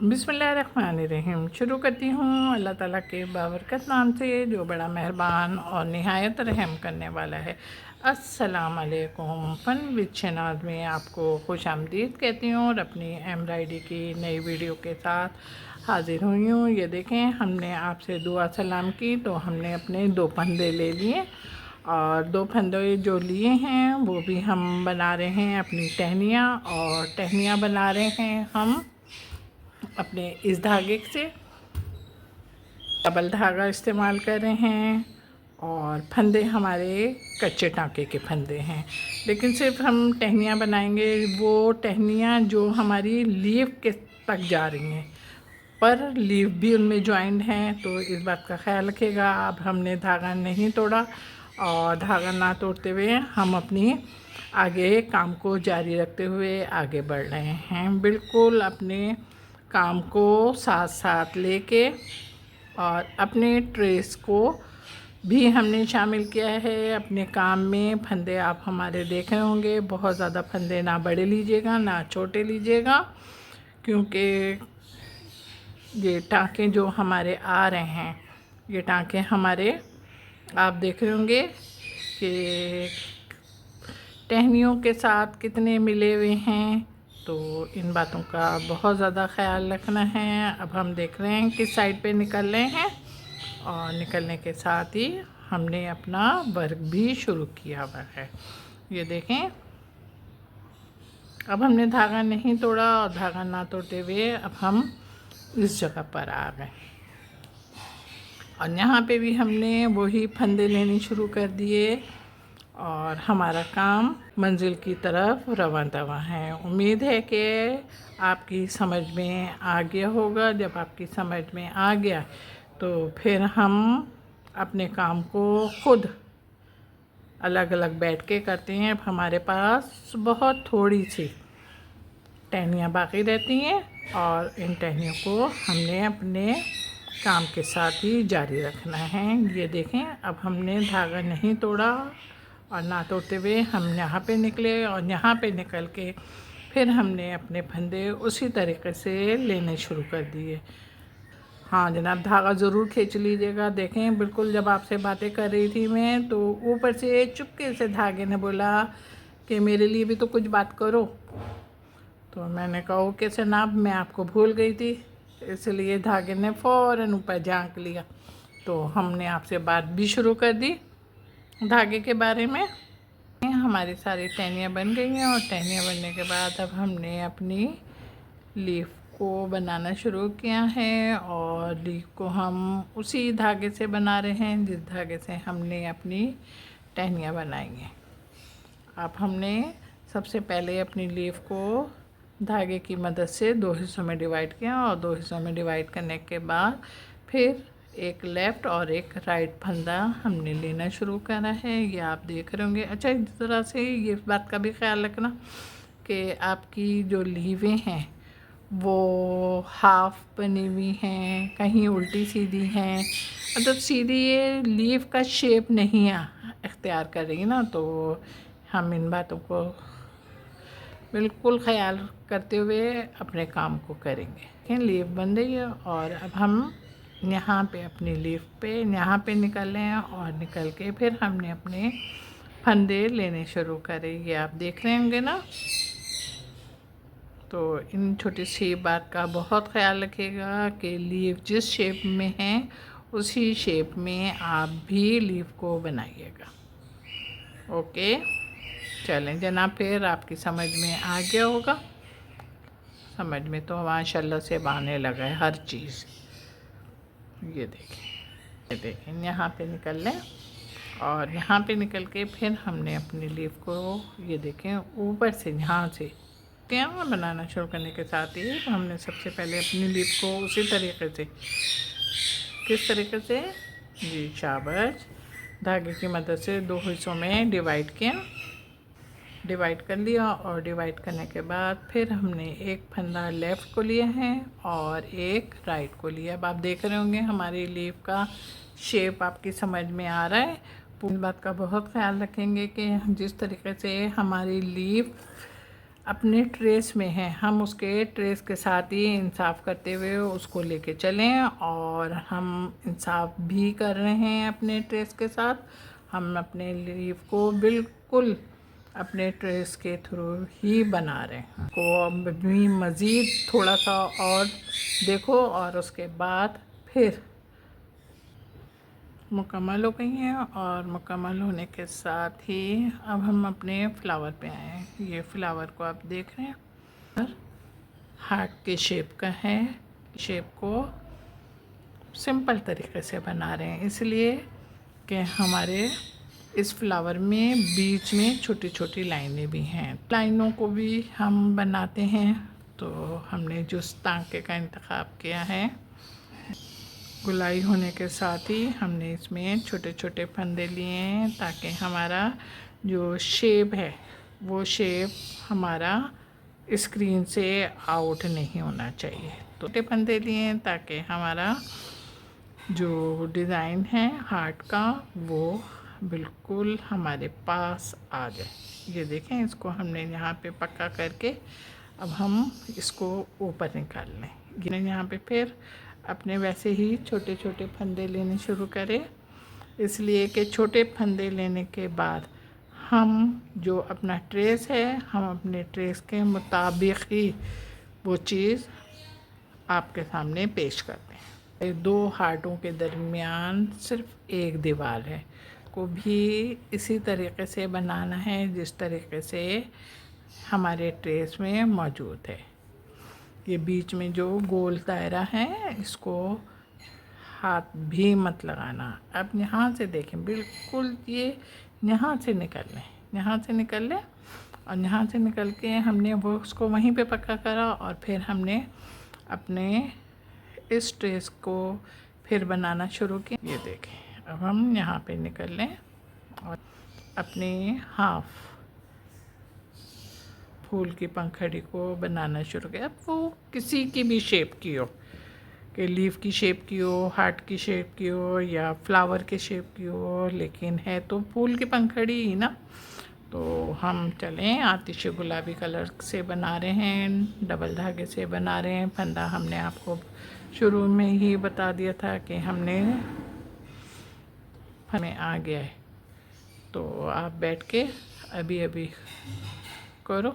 बिस्मिल्लाहिर्रहमानिर्रहीम। शुरू करती हूँ अल्लाह ताला के बाबरकत नाम से जो बड़ा मेहरबान और निहायत रहम करने वाला है। अस्सलाम वालेकुम। फ़न विद शहनाज़ में आपको खुश आमदीद कहती हूँ और अपनी एम्ब्रॉयडरी की नई वीडियो के साथ हाज़िर हुई हूँ। ये देखें, हमने आपसे दुआ सलाम की तो हमने अपने 2 फंदे ले लिए और 2 फंदे जो लिए हैं वो भी हम बना रहे हैं अपनी टहनियाँ, और टहनियाँ बना रहे हैं हम अपने इस धागे से डबल धागा इस्तेमाल कर रहे हैं। और फंदे हमारे कच्चे टाँके के फंदे हैं, लेकिन सिर्फ हम टहनियाँ बनाएंगे। वो टहनियाँ जो हमारी लीफ के तक जा रही हैं, पर लीफ भी उनमें जॉइंट हैं, तो इस बात का ख्याल रखिएगा। अब हमने धागा नहीं तोड़ा, और धागा ना तोड़ते हुए हम अपनी आगे काम को जारी रखते हुए आगे बढ़ रहे हैं। बिल्कुल अपने काम को साथ साथ लेके, और अपने ट्रेस को भी हमने शामिल किया है अपने काम में। फंदे आप हमारे देख रहे होंगे, बहुत ज़्यादा फंदे ना बड़े लीजिएगा ना छोटे लीजिएगा, क्योंकि ये टाँके जो हमारे आ रहे हैं, ये टाँके हमारे आप देख रहे होंगे कि टहनियों के साथ कितने मिले हुए हैं। तो इन बातों का बहुत ज़्यादा ख्याल रखना है। अब हम देख रहे हैं किस साइड पे निकल रहे हैं, और निकलने के साथ ही हमने अपना वर्क भी शुरू किया हुआ है। ये देखें, अब हमने धागा नहीं तोड़ा, और धागा ना तोड़ते हुए अब हम इस जगह पर आ गए, और यहाँ पे भी हमने वही फंदे लेने शुरू कर दिए, और हमारा काम मंजिल की तरफ रवां दवा है। उम्मीद है कि आपकी समझ में आ गया होगा। जब आपकी समझ में आ गया तो फिर हम अपने काम को खुद अलग अलग बैठ के करते हैं। अब हमारे पास बहुत थोड़ी सी टहनियाँ बाकी रहती हैं, और इन टहनियों को हमने अपने काम के साथ ही जारी रखना है। ये देखें, अब हमने धागा नहीं तोड़ा, और ना तोड़ते हुए हम यहाँ पे निकले, और यहाँ पे निकल के फिर हमने अपने फंदे उसी तरीके से लेने शुरू कर दिए। हाँ जनाब, धागा ज़रूर खींच लीजिएगा। देखें, बिल्कुल जब आपसे बातें कर रही थी मैं, तो ऊपर से चुपके से धागे ने बोला कि मेरे लिए भी तो कुछ बात करो। तो मैंने कहा ओके जनाब, मैं आपको भूल गई थी, इसलिए धागे ने फ़ौरन ऊपर झांक लिया। तो हमने आपसे बात भी शुरू कर दी धागे के बारे में। हमारी सारी टहनियाँ बन गई हैं, और टहनियाँ बनने के बाद अब हमने अपनी लीफ को बनाना शुरू किया है, और लीफ को हम उसी धागे से बना रहे हैं जिस धागे से हमने अपनी टहनियाँ बनाई हैं। अब हमने सबसे पहले अपनी लीफ को धागे की मदद से 2 हिस्सों में डिवाइड किया, और 2 हिस्सों में डिवाइड करने के बाद फिर एक लेफ़्ट और एक राइट फंदा हमने लेना शुरू करा है। ये आप देख रहे होंगे। अच्छा, इस तरह से ये बात का भी ख्याल रखना कि आपकी जो लीवें हैं वो हाफ बनी हुई हैं, कहीं उल्टी सीधी हैं। मतलब सीधी ये लीफ का शेप नहीं इख्तियार कर रही ना, तो हम इन बातों को बिल्कुल ख्याल करते हुए अपने काम को करेंगे। लीफ बन रही है, और अब हम यहाँ पे अपनी लीफ पे यहाँ पे निकल रहे हैं, और निकल के फिर हमने अपने फंदे लेने शुरू करे। ये आप देख रहे होंगे ना। तो इन छोटी सी बात का बहुत ख्याल रखिएगा कि लीफ जिस शेप में है उसी शेप में आप भी लीफ को बनाइएगा। ओके, चलें जनाब, फिर आपकी समझ में आ गया होगा। समझ में तो माशाल्लाह से आने लगा है हर चीज़। ये देखें, यहाँ पे निकल लें, और यहाँ पे निकल के फिर हमने अपनी लीफ को ये देखें ऊपर से यहाँ से क्या बनाना शुरू करने के साथ ही हमने सबसे पहले अपनी लीफ को उसी तरीके से, किस तरीके से जी शाबाश, धागे की मदद से 2 हिस्सों में डिवाइड कर लिया, और डिवाइड करने के बाद फिर हमने एक फंदा लेफ़्ट को लिया है और एक राइट को लिया। अब आप देख रहे होंगे हमारी लीफ का शेप आपकी समझ में आ रहा है। पूरी बात का बहुत ख्याल रखेंगे कि जिस तरीके से हमारी लीफ अपने ट्रेस में है, हम उसके ट्रेस के साथ ही इंसाफ करते हुए उसको लेके चलें, और हम इंसाफ भी कर रहे हैं अपने ट्रेस के साथ। हम अपने लीफ को बिल्कुल अपने ट्रेस के थ्रू ही बना रहे हैं। को अब भी मज़ीद थोड़ा सा और देखो, और उसके बाद फिर मुकम्मल हो गई हैं। और मुकम्मल होने के साथ ही अब हम अपने फ्लावर पे आए हैं। ये फ्लावर को आप देख रहे हैं, हार्ट के शेप का है। शेप को सिंपल तरीके से बना रहे हैं, इसलिए कि हमारे इस फ्लावर में बीच में छोटी छोटी लाइनें भी हैं। लाइनों को भी हम बनाते हैं, तो हमने जो टांके का इंतखाब किया है, गुलाई होने के साथ ही हमने इसमें छोटे छोटे फंदे लिए हैं, ताकि हमारा जो शेप है वो शेप हमारा स्क्रीन से आउट नहीं होना चाहिए। तो छोटे फंदे लिए हैं ताकि हमारा जो डिज़ाइन है हार्ट का वो बिल्कुल हमारे पास आ जाए। ये देखें, इसको हमने यहाँ पे पक्का करके अब हम इसको ऊपर निकाल लें। ये यहाँ पे फिर अपने वैसे ही छोटे छोटे फंदे लेने शुरू करें, इसलिए कि छोटे फंदे लेने के बाद हम जो अपना ट्रेस है, हम अपने ट्रेस के मुताबिक ही वो चीज़ आपके सामने पेश करते हैं। दो हार्टों के दरमियान सिर्फ एक दीवार है, को भी इसी तरीके से बनाना है जिस तरीके से हमारे ट्रेस में मौजूद है। ये बीच में जो गोल दायरा है, इसको हाथ भी मत लगाना। अब यहाँ से देखें, बिल्कुल ये यहाँ से निकल लें, यहाँ से निकल लें, और यहाँ से निकल के हमने वो उसको वहीं पे पक्का करा, और फिर हमने अपने इस ट्रेस को फिर बनाना शुरू किया। ये देखें, अब हम यहाँ पे निकल लें और अपने हाफ फूल की पंखड़ी को बनाना शुरू किया। अब वो किसी की भी शेप की हो, कि लीफ की शेप की हो, हार्ट की शेप की हो, या फ्लावर के शेप की हो, लेकिन है तो फूल की पंखड़ी ही ना। तो हम चलें आतिश गुलाबी कलर से बना रहे हैं, डबल धागे से बना रहे हैं। फंदा हमने आपको शुरू में ही बता दिया था कि हमें आ गया है, तो आप बैठ के अभी अभी करो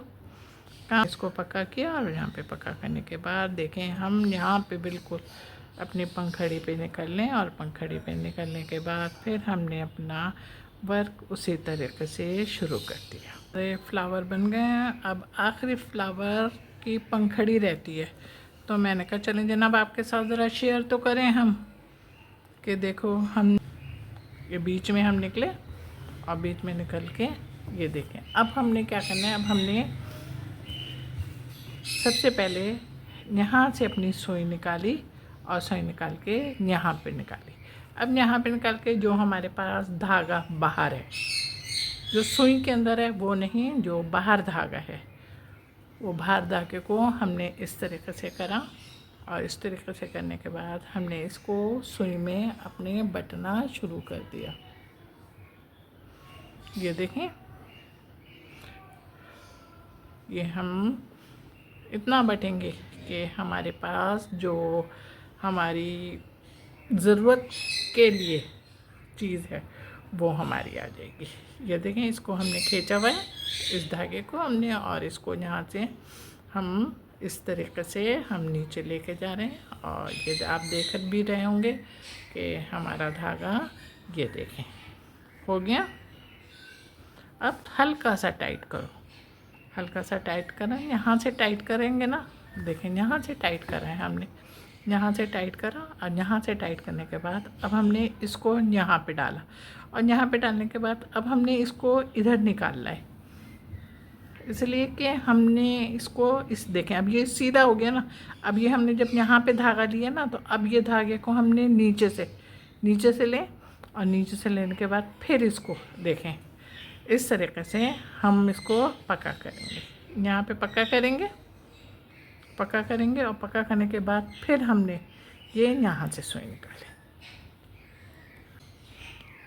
काम। इसको पक्का किया, और यहाँ पे पक्का करने के बाद देखें, हम यहाँ पे बिल्कुल अपनी पंखड़ी पे निकल लें, और पंखड़ी पे निकलने के बाद फिर हमने अपना वर्क उसी तरीके से शुरू कर दिया। तो फ्लावर बन गए हैं। अब आखिरी फ्लावर की पंखड़ी रहती है, तो मैंने कहा चलें जनाब आपके साथ ज़रा शेयर तो करें हम, कि देखो हम ये बीच में हम निकले, और बीच में निकल के ये देखें। अब हमने क्या करना है, अब हमने सबसे पहले यहाँ से अपनी सुई निकाली, और सुई निकाल के यहाँ पे निकाली। अब यहाँ पे निकाल के जो हमारे पास धागा बाहर है, जो सुई के अंदर है वो नहीं, जो बाहर धागा है, वो बाहर धागे को हमने इस तरीके से करा, और इस तरीके से करने के बाद हमने इसको सुई में अपने बटना शुरू कर दिया। ये देखें, ये हम इतना बटेंगे कि हमारे पास जो हमारी ज़रूरत के लिए चीज़ है वो हमारी आ जाएगी। ये देखें, इसको हमने खींचा हुआ है, इस धागे को हमने, और इसको यहाँ से हम इस तरीके से हम नीचे लेके जा रहे हैं। और ये आप देख भी रहे होंगे कि हमारा धागा, ये देखें, हो गया। अब हल्का सा टाइट करो, हल्का सा टाइट करें, यहाँ से टाइट करेंगे ना, देखें यहाँ से टाइट करा है हमने, यहाँ से टाइट करा, और यहाँ से टाइट करने के बाद अब हमने इसको यहाँ पे डाला, और यहाँ पे डालने के बाद अब हमने इसको इधर निकालना है, इसलिए कि हमने इसको देखें, अब ये सीधा हो गया ना। अब ये हमने जब यहाँ पे धागा लिया ना, तो अब ये धागे को हमने नीचे से लें, और नीचे से लेने के बाद फिर इसको देखें, इस तरीके से हम इसको पक्का करेंगे। यहाँ पे पक्का करेंगे, और पक्का करने के बाद फिर हमने ये यहाँ से सुई निकाली।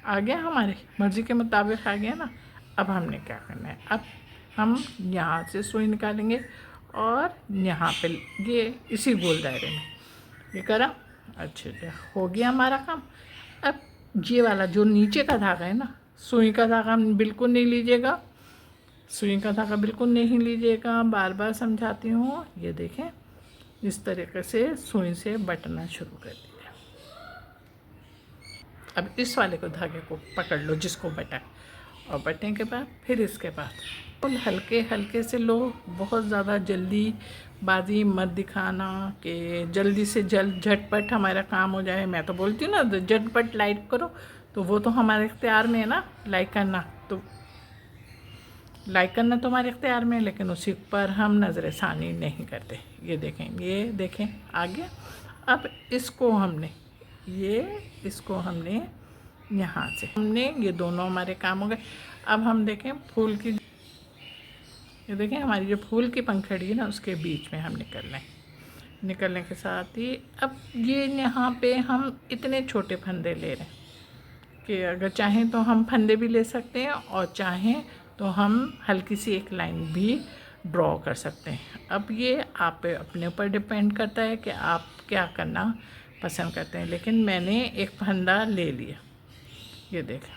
आ गया, हमारी मर्ज़ी के मुताबिक आ गया ना। अब हमने क्या करना है, अब हम यहाँ से सुई निकालेंगे और यहाँ पे ये इसी गोल दायरे में ये करा। अच्छे से हो गया हमारा काम। अब ये वाला जो नीचे का धागा है ना, सुई का धागा बिल्कुल नहीं लीजिएगा, सुई का धागा बिल्कुल नहीं लीजिएगा, बार बार समझाती हूँ। ये देखें, इस तरीके से सुई से बटना शुरू कर दिया। अब इस वाले को धागे को पकड़ लो जिसको बटा, और बटने के बाद फिर इसके बाद बिल्कुल हल्के हल्के से लो। बहुत ज़्यादा जल्दी बाजी मत दिखाना कि जल्दी से जल्द झटपट हमारा काम हो जाए। मैं तो बोलती हूँ ना, झटपट लाइक करो, तो वो तो हमारे इख्तियार में है ना, लाइक करना तो हमारे इख्तियार में है, लेकिन उसी पर हम नज़र षानी नहीं करते। ये देखें आ गया। अब इसको हमने यहाँ से ये दोनों हमारे काम हो गए। अब हम देखें फूल की, ये देखें हमारी जो फूल की पंखड़ी है ना, उसके बीच में हम निकलने के साथ ही अब ये यहाँ पे हम इतने छोटे फंदे ले रहे हैं कि अगर चाहें तो हम फंदे भी ले सकते हैं, और चाहें तो हम हल्की सी एक लाइन भी ड्रॉ कर सकते हैं। अब ये आप अपने ऊपर डिपेंड करता है कि आप क्या करना पसंद करते हैं, लेकिन मैंने एक फंदा ले लिया, ये देखा,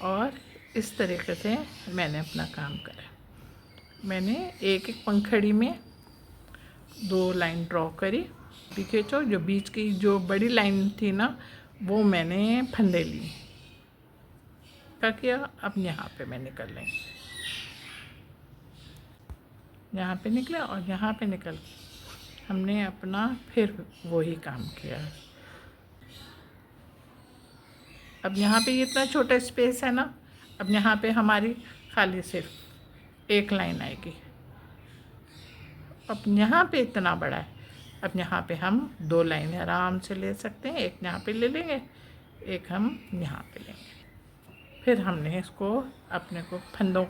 और इस तरीके से मैंने अपना काम करा। मैंने एक पंखड़ी में 2 लाइन ड्रॉ करी। देखिए जो बीच की जो बड़ी लाइन थी ना, वो मैंने फंदे लिए। क्या किया, अब यहाँ पे मैं निकल रही, यहाँ पे निकले और यहाँ पे निकल हमने अपना फिर वही काम किया। अब यहाँ पे इतना छोटा स्पेस है ना, अब यहाँ पे हमारी खाली सिर्फ एक लाइन आएगी। अब यहाँ पे इतना बड़ा है, अब यहाँ पे हम 2 लाइन आराम से ले सकते हैं। एक यहाँ पे ले लेंगे, एक हम यहाँ पे लेंगे। फिर हमने इसको अपने को फंदों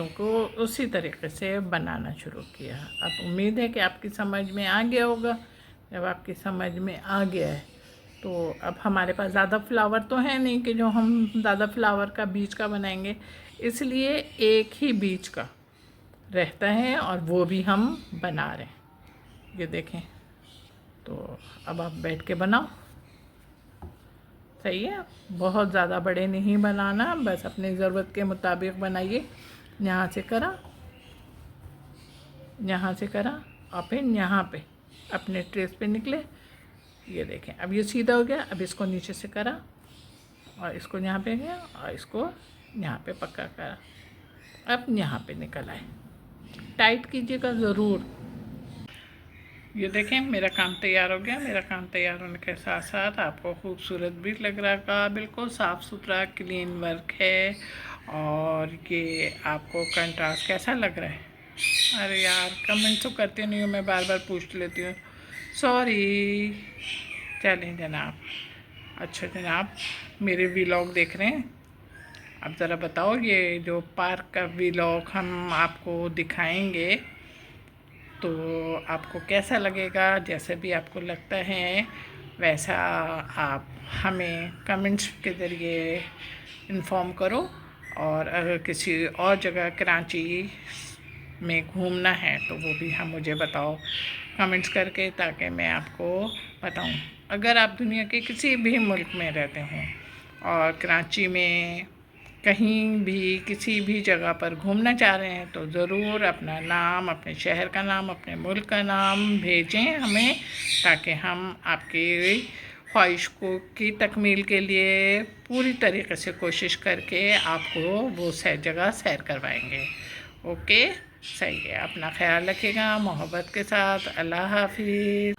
को उसी तरीके से बनाना शुरू किया। अब उम्मीद है कि आपकी समझ में आ गया होगा। जब आपकी समझ में आ गया है तो अब हमारे पास ज़्यादा फ्लावर तो है नहीं कि जो हम ज़्यादा फ्लावर का बीच का बनाएंगे, इसलिए एक ही बीच का रहता है और वो भी हम बना रहे हैं। ये देखें, तो अब आप बैठ के बनाओ। सही है, बहुत ज़्यादा बड़े नहीं बनाना, बस अपनी ज़रूरत के मुताबिक बनाइए। यहाँ से करा और फिर यहाँ पे अपने ट्रेस पे निकले। ये देखें, अब ये सीधा हो गया। अब इसको नीचे से करा और इसको यहाँ पे गया और इसको यहाँ पे पक्का करा। अब यहाँ पे निकल आए। टाइट कीजिएगा ज़रूर। ये देखें, मेरा काम तैयार हो गया। मेरा काम तैयार होने के साथ साथ आपको खूबसूरत भी लग रहा होगा। बिल्कुल साफ़ सुथरा क्लीन वर्क है। और ये आपको कंट्रास्ट कैसा लग रहा है? अरे यार, कमेंट तो करते नहीं हो, मैं बार बार पूछ लेती हूँ, सॉरी। चलें जनाब। अच्छा जनाब, मेरे व्लॉग देख रहे हैं, अब ज़रा बताओ, ये जो पार्क का व्लॉग हम आपको दिखाएंगे तो आपको कैसा लगेगा? जैसे भी आपको लगता है वैसा आप हमें कमेंट्स के ज़रिए इन्फॉर्म करो। और अगर किसी और जगह कराची में घूमना है तो वो भी मुझे बताओ कमेंट्स करके, ताकि मैं आपको बताऊं। अगर आप दुनिया के किसी भी मुल्क में रहते हैं और कराची में कहीं भी किसी भी जगह पर घूमना चाह रहे हैं तो ज़रूर अपना नाम, अपने शहर का नाम, अपने मुल्क का नाम भेजें हमें, ताकि हम आपकी ख्वाहिश की तकमील के लिए पूरी तरीके से कोशिश करके आपको वो जगह सैर करवाएंगे। ओके, सही है। अपना ख्याल रखिएगा मोहब्बत के साथ। अल्लाह हाफिज़।